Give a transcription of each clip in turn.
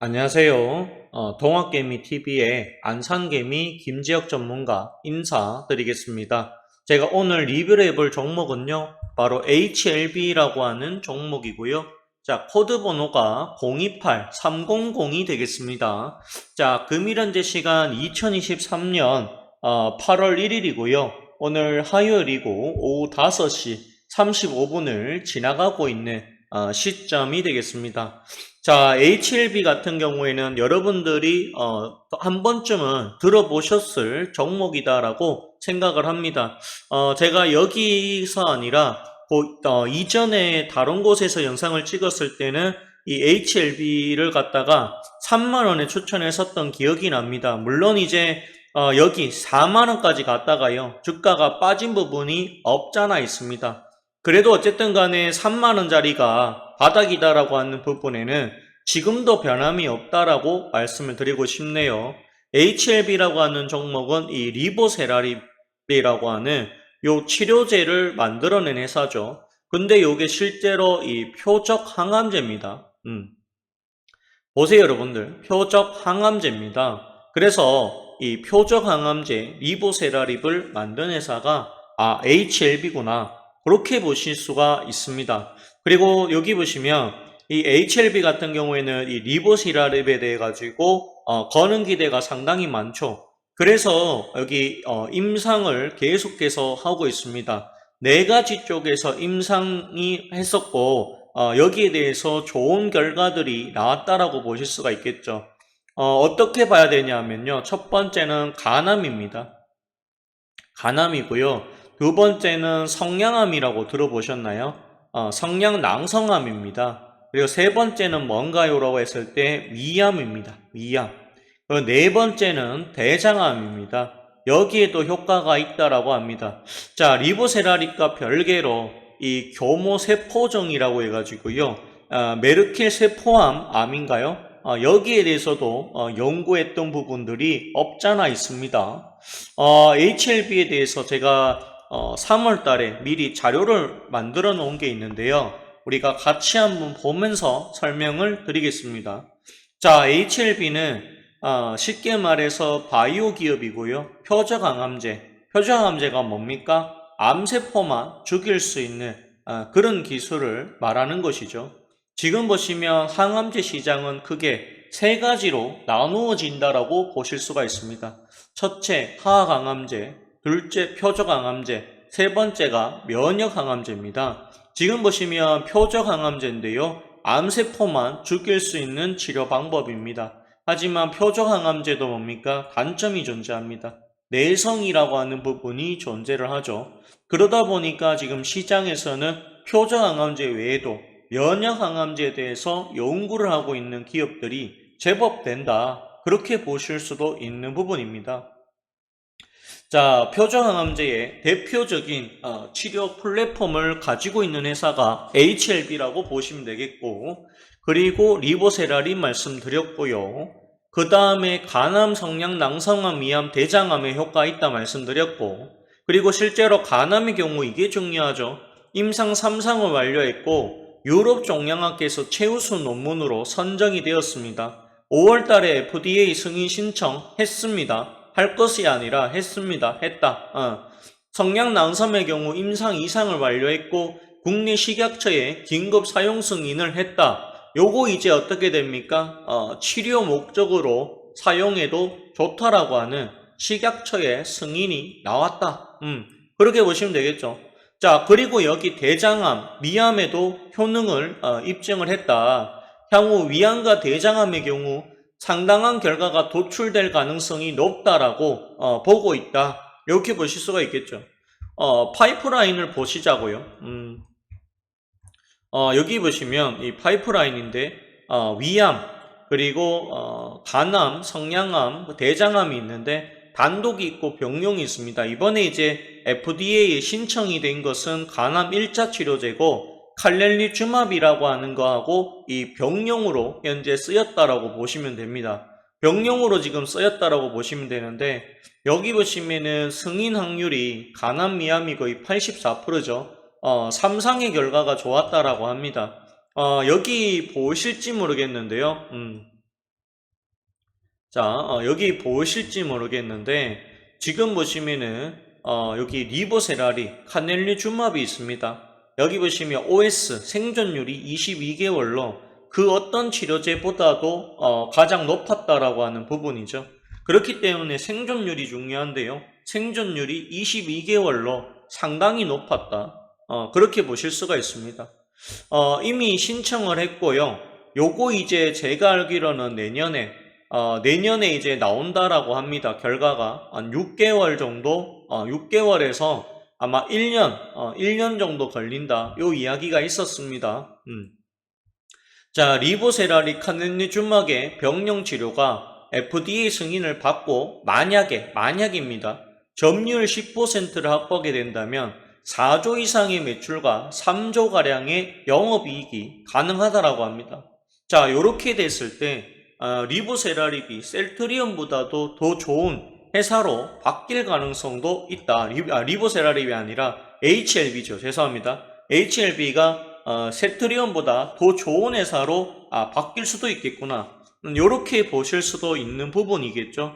안녕하세요. 동학개미TV의 안산개미 김지혁 전문가 인사드리겠습니다. 제가 오늘 리뷰를 해볼 종목은요, 바로 HLB라고 하는 종목이고요. 자, 코드 번호가 028300이 되겠습니다. 자, 금일 현재 시간 2023년 8월 1일이고요. 오늘 화요일이고 오후 5시 35분을 지나가고 있는 시점이 되겠습니다. 자, HLB 같은 경우에는 여러분들이 한 번쯤은 들어보셨을 종목이다라고 생각을 합니다. 제가 여기서 아니라 이전에 다른 곳에서 영상을 찍었을 때는 이 HLB를 갖다가 3만원에 추천했었던 기억이 납니다. 물론 이제 여기 4만원까지 갔다가요, 주가가 빠진 부분이 없잖아 있습니다. 그래도 어쨌든 간에 3만원짜리가 바닥이다라고 하는 부분에는 지금도 변함이 없다라고 말씀을 드리고 싶네요. HLB라고 하는 종목은 이 리보세라립이라고 하는 요 치료제를 만들어낸 회사죠. 근데 요게 실제로 이 표적 항암제입니다. 보세요, 여러분들. 표적 항암제입니다. 그래서 이 표적 항암제 리보세라립을 만든 회사가 HLB구나, 그렇게 보실 수가 있습니다. 그리고 여기 보시면 이 HLB 같은 경우에는 이 리보시라립에 대해 가지고 거는 기대가 상당히 많죠. 그래서 여기 임상을 계속해서 하고 있습니다. 네 가지 쪽에서 임상이 했었고 여기에 대해서 좋은 결과들이 나왔다라고 보실 수가 있겠죠. 어떻게 봐야 되냐면요, 첫 번째는 간암입니다. 간암이고요. 두 번째는 성냥암이라고 들어보셨나요? 성냥낭성암입니다. 그리고 세 번째는 뭔가요? 라고 했을 때 위암입니다. 위암. 그리고 네 번째는 대장암입니다. 여기에도 효과가 있다라고 합니다. 자, 리보세라립과 별개로 이 교모세포종이라고 해가지고요, 메르켈 세포암 암인가요? 여기에 대해서도 연구했던 부분들이 없잖아 있습니다. HLB에 대해서 제가 3월 달에 미리 자료를 만들어 놓은 게 있는데요, 우리가 같이 한번 보면서 설명을 드리겠습니다. 자, HLB는 쉽게 말해서 바이오 기업이고요. 표적항암제가 뭡니까? 암세포만 죽일 수 있는 그런 기술을 말하는 것이죠. 지금 보시면 항암제 시장은 크게 세 가지로 나누어진다라고 보실 수가 있습니다. 첫째, 화학항암제, 둘째, 표적항암제, 세 번째가 면역항암제입니다. 지금 보시면 표적항암제인데요, 암세포만 죽일 수 있는 치료 방법입니다. 하지만 표적항암제도 뭡니까? 단점이 존재합니다. 내성이라고 하는 부분이 존재를 하죠. 그러다 보니까 지금 시장에서는 표적항암제 외에도 면역항암제에 대해서 연구를 하고 있는 기업들이 제법 된다, 그렇게 보실 수도 있는 부분입니다. 자, 표적항암제의 대표적인 치료 플랫폼을 가지고 있는 회사가 HLB라고 보시면 되겠고, 그리고 리보세라립 말씀드렸고요. 그 다음에 간암, 성냥, 낭성암, 위암, 대장암에 효과 있다 말씀드렸고, 그리고 실제로 간암의 경우 이게 중요하죠. 임상 3상을 완료했고 유럽 종양학회에서 최우수 논문으로 선정이 되었습니다. 5월 달에 FDA 승인 신청했습니다. 할 것이 아니라 했습니다. 했다. 성냥낭섬의 경우 임상 2상을 완료했고 국내 식약처에 긴급 사용 승인을 했다. 요거 이제 어떻게 됩니까? 치료 목적으로 사용해도 좋다라고 하는 식약처의 승인이 나왔다. 그렇게 보시면 되겠죠. 자, 그리고 여기 대장암, 위암에도 효능을 입증을 했다. 향후 위암과 대장암의 경우 상당한 결과가 도출될 가능성이 높다라고 보고 있다, 이렇게 보실 수가 있겠죠. 파이프라인을 보시자고요. 여기 보시면 이 파이프라인인데 위암, 그리고 간암, 성냥암, 대장암이 있는데 단독이 있고 병용이 있습니다. 이번에 이제 FDA에 신청이 된 것은 간암 1차 치료제고 칼렐리주맙이라고 하는 거하고 이 병용으로 현재 쓰였다라고 보시면 됩니다. 병용으로 지금 쓰였다라고 보시면 되는데, 여기 보시면은 승인 확률이 간암 위암이 거의 84%죠. 3상의 결과가 좋았다라고 합니다. 여기 보실지 모르겠는데요. 자, 여기 보실지 모르겠는데 지금 보시면은 여기 리보세라리, 카넬리줌압이 있습니다. 여기 보시면 OS 생존율이 22개월로 그 어떤 치료제보다도 가장 높았다라고 하는 부분이죠. 그렇기 때문에 생존율이 중요한데요. 생존율이 22개월로 상당히 높았다. 그렇게 보실 수가 있습니다. 이미 신청을 했고요. 요거 이제 제가 알기로는 내년에 이제 나온다라고 합니다. 결과가 한 6개월 정도, 6개월에서 아마 1년 정도 걸린다. 요 이야기가 있었습니다. 자, 리보세라리 카넬리줌압의 병용 치료가 FDA 승인을 받고 만약입니다. 점유율 10%를 확보하게 된다면 4조 이상의 매출과 3조가량의 영업이익이 가능하다라고 합니다. 자, 요렇게 됐을 때 리보세라립이 셀트리온보다도 더 좋은 회사로 바뀔 가능성도 있다. 리보세라립이 아니라 HLB죠. 죄송합니다. HLB가 셀트리온보다 더 좋은 회사로 바뀔 수도 있겠구나. 이렇게 보실 수도 있는 부분이겠죠.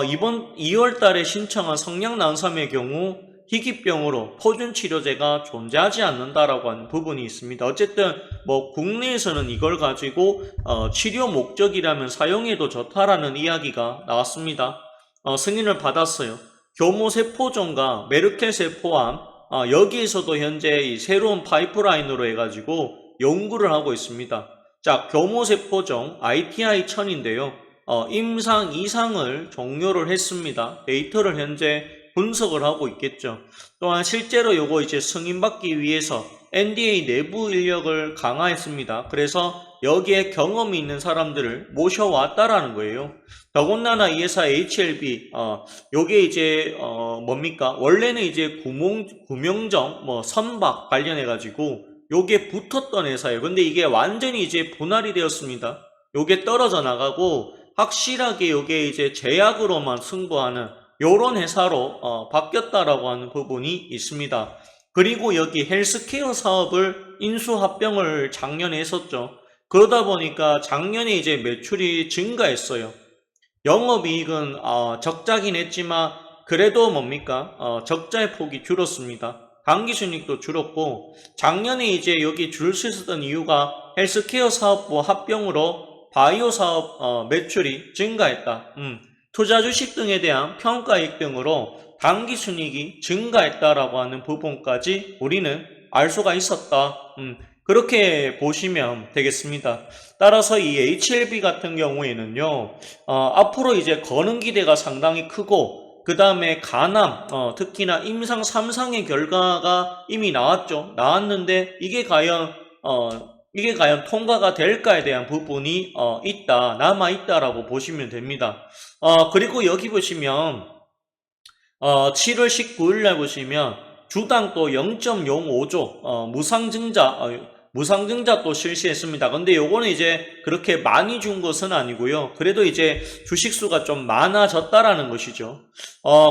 이번 2월 달에 신청한 성냥난삼의 경우 희귀병으로 표준 치료제가 존재하지 않는다라고 하는 부분이 있습니다. 어쨌든 뭐 국내에서는 이걸 가지고 치료 목적이라면 사용해도 좋다라는 이야기가 나왔습니다. 승인을 받았어요. 교모세포종과 메르켈세 포함 여기에서도 현재 이 새로운 파이프라인으로 해가지고 연구를 하고 있습니다. 자, 교모세포종 ITI-1000인데요. 임상 2상을 종료를 했습니다. 데이터를 현재 분석을 하고 있겠죠. 또한 실제로 요거 이제 승인받기 위해서 NDA 내부 인력을 강화했습니다. 그래서 여기에 경험이 있는 사람들을 모셔왔다라는 거예요. 더군다나 이 회사 HLB, 요게 이제, 뭡니까? 원래는 이제 구명정, 선박 관련해가지고 요게 붙었던 회사예요. 근데 이게 완전히 이제 분할이 되었습니다. 요게 떨어져 나가고 확실하게 요게 이제 제약으로만 승부하는 요런 회사로 바뀌었다라고 하는 부분이 있습니다. 그리고 여기 헬스케어 사업을 인수합병을 작년에 했었죠. 그러다 보니까 작년에 이제 매출이 증가했어요. 영업이익은 적자긴 했지만 그래도 뭡니까? 적자의 폭이 줄었습니다. 당기순이익도 줄었고 작년에 이제 여기 줄 수 있었던 이유가 헬스케어 사업부 합병으로 바이오 사업 매출이 증가했다. 투자 주식 등에 대한 평가이익 등으로 당기순이익이 증가했다라고 하는 부분까지 우리는 알 수가 있었다. 그렇게 보시면 되겠습니다. 따라서 이 HLB 같은 경우에는요, 앞으로 이제 거는 기대가 상당히 크고, 그 다음에 간암, 특히나 임상 3상의 결과가 이미 나왔는데, 이게 과연 통과가 될까에 대한 부분이 남아있다라고 보시면 됩니다. 그리고 여기 보시면, 7월 19일 날 보시면, 주당 또 0.05조, 무상증자 또 실시했습니다. 근데 요거는 이제 그렇게 많이 준 것은 아니고요. 그래도 이제 주식수가 좀 많아졌다라는 것이죠.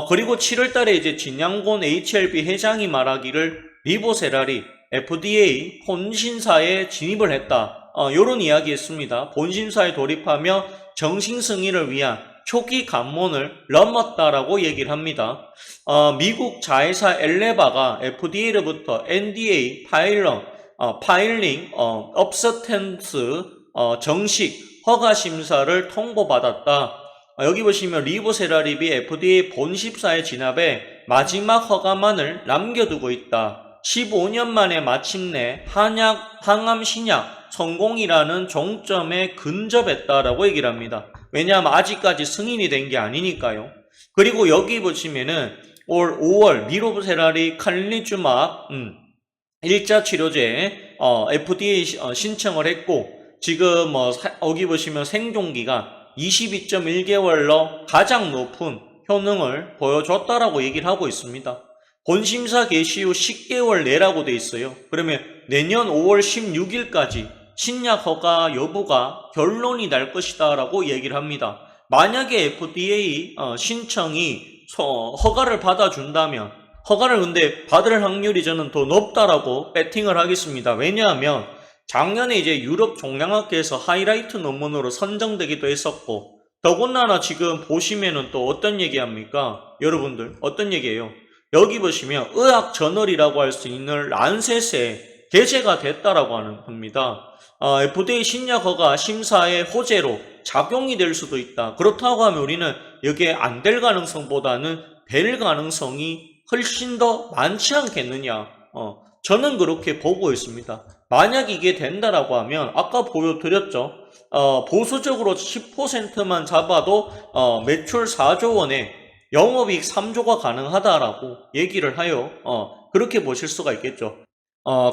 그리고 7월 달에 이제 진양곤 HLB 회장이 말하기를 리보세라리 FDA 본신사에 진입을 했다. 요런 이야기 했습니다. 본신사에 돌입하며 정식 승인을 위한 초기 관문을 넘었다라고 얘기를 합니다. 미국 자회사 엘레바가 FDA로부터 NDA 파일링 업서텐스 정식 허가 심사를 통보받았다. 여기 보시면 리보세라립이 FDA 본십사의 진압에 마지막 허가만을 남겨두고 있다. 15년 만에 마침내 항암 신약 성공이라는 종점에 근접했다라고 얘기를 합니다. 왜냐하면 아직까지 승인이 된 게 아니니까요. 그리고 여기 보시면은 올 5월 리보세라리 카넬리줌압 1차 치료제 FDA 신청을 했고 지금 여기 보시면 생존기간 22.1개월로 가장 높은 효능을 보여줬다라고 얘기를 하고 있습니다. 본심사 개시 후 10개월 내라고 돼 있어요. 그러면 내년 5월 16일까지 신약 허가 여부가 결론이 날 것이다 라고 얘기를 합니다. 만약에 FDA 신청이 허가를 받아준다면 허가를 근데 받을 확률이 저는 더 높다라고 배팅을 하겠습니다. 왜냐하면 작년에 이제 유럽 종양학회에서 하이라이트 논문으로 선정되기도 했었고 더군다나 지금 보시면은 또 어떤 얘기합니까? 여러분들, 어떤 얘기예요? 여기 보시면 의학 저널이라고 할 수 있는 란셋에 게재가 됐다라고 합니다. FDA 신약 허가 심사의 호재로 작용이 될 수도 있다. 그렇다고 하면 우리는 여기에 안 될 가능성보다는 될 가능성이 훨씬 더 많지 않겠느냐. 저는 그렇게 보고 있습니다. 만약 이게 된다라고 하면 아까 보여드렸죠. 보수적으로 10%만 잡아도 매출 4조 원에 영업이익 3조가 가능하다라고 얘기를 하여 그렇게 보실 수가 있겠죠.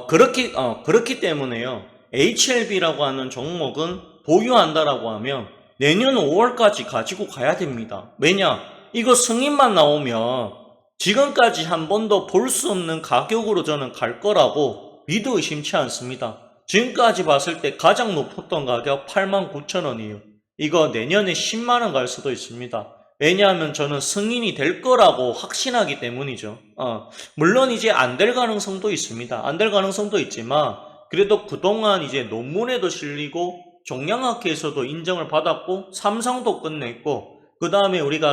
그렇기 때문에요. HLB라고 하는 종목은 보유한다라고 하면 내년 5월까지 가지고 가야 됩니다. 왜냐? 이거 승인만 나오면 지금까지 한 번도 볼 수 없는 가격으로 저는 갈 거라고 믿어 의심치 않습니다. 지금까지 봤을 때 가장 높았던 가격 89,000원이에요. 이거 내년에 10만원 갈 수도 있습니다. 왜냐하면 저는 승인이 될 거라고 확신하기 때문이죠. 물론 이제 안 될 가능성도 있습니다. 안 될 가능성도 있지만 그래도 그동안 이제 논문에도 실리고 종량학회에서도 인정을 받았고 삼성도 끝냈고 그 다음에 우리가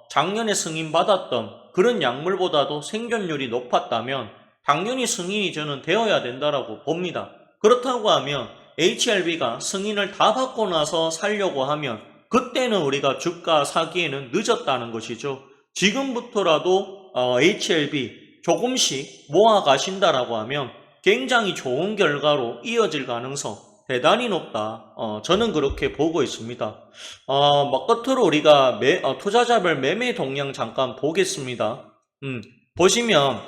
작년에 승인 받았던 그런 약물보다도 생존율이 높았다면 당연히 승인이 저는 되어야 된다라고 봅니다. 그렇다고 하면 HLB가 승인을 다 받고 나서 살려고 하면 그때는 우리가 주가 사기에는 늦었다는 것이죠. 지금부터라도 HLB 조금씩 모아 가신다라고 하면 굉장히 좋은 결과로 이어질 가능성 대단히 높다. 저는 그렇게 보고 있습니다. 끝으로 우리가 투자자별 매매 동향 잠깐 보겠습니다. 보시면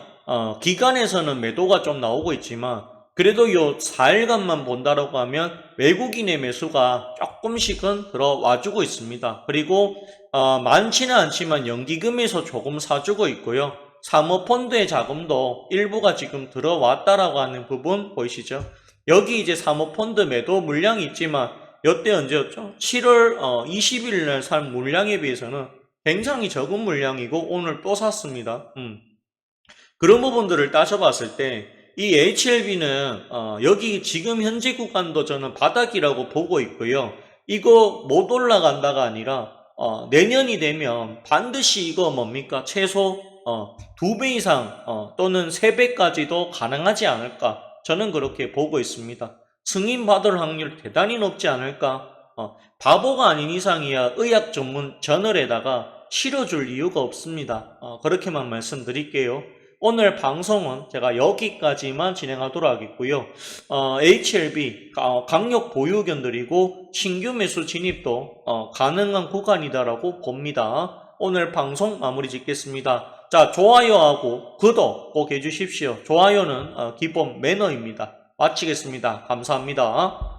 기관에서는 매도가 좀 나오고 있지만 그래도 요 4일간만 본다라고 하면 외국인의 매수가 조금씩은 들어와주고 있습니다. 그리고 많지는 않지만 연기금에서 조금 사주고 있고요. 사모펀드의 자금도 일부가 지금 들어왔다라고 하는 부분 보이시죠? 여기 이제 사모펀드 매도 물량이 있지만 이때 언제였죠? 7월 20일 날 산 물량에 비해서는 굉장히 적은 물량이고 오늘 또 샀습니다. 그런 부분들을 따져봤을 때 이 HLB는 여기 지금 현재 구간도 저는 바닥이라고 보고 있고요. 이거 못 올라간다가 아니라 내년이 되면 반드시 이거 뭡니까? 최소 2배 이상 또는 3배까지도 가능하지 않을까? 저는 그렇게 보고 있습니다. 승인받을 확률 대단히 높지 않을까? 바보가 아닌 이상이야 의학 전문 저널에다가 실어줄 이유가 없습니다. 그렇게만 말씀드릴게요. 오늘 방송은 제가 여기까지만 진행하도록 하겠고요. HLB 강력 보유견들이고 신규 매수 진입도 가능한 구간이다라고 봅니다. 오늘 방송 마무리 짓겠습니다. 자, 좋아요하고 구독 꼭 해주십시오. 좋아요는 기본 매너입니다. 마치겠습니다. 감사합니다.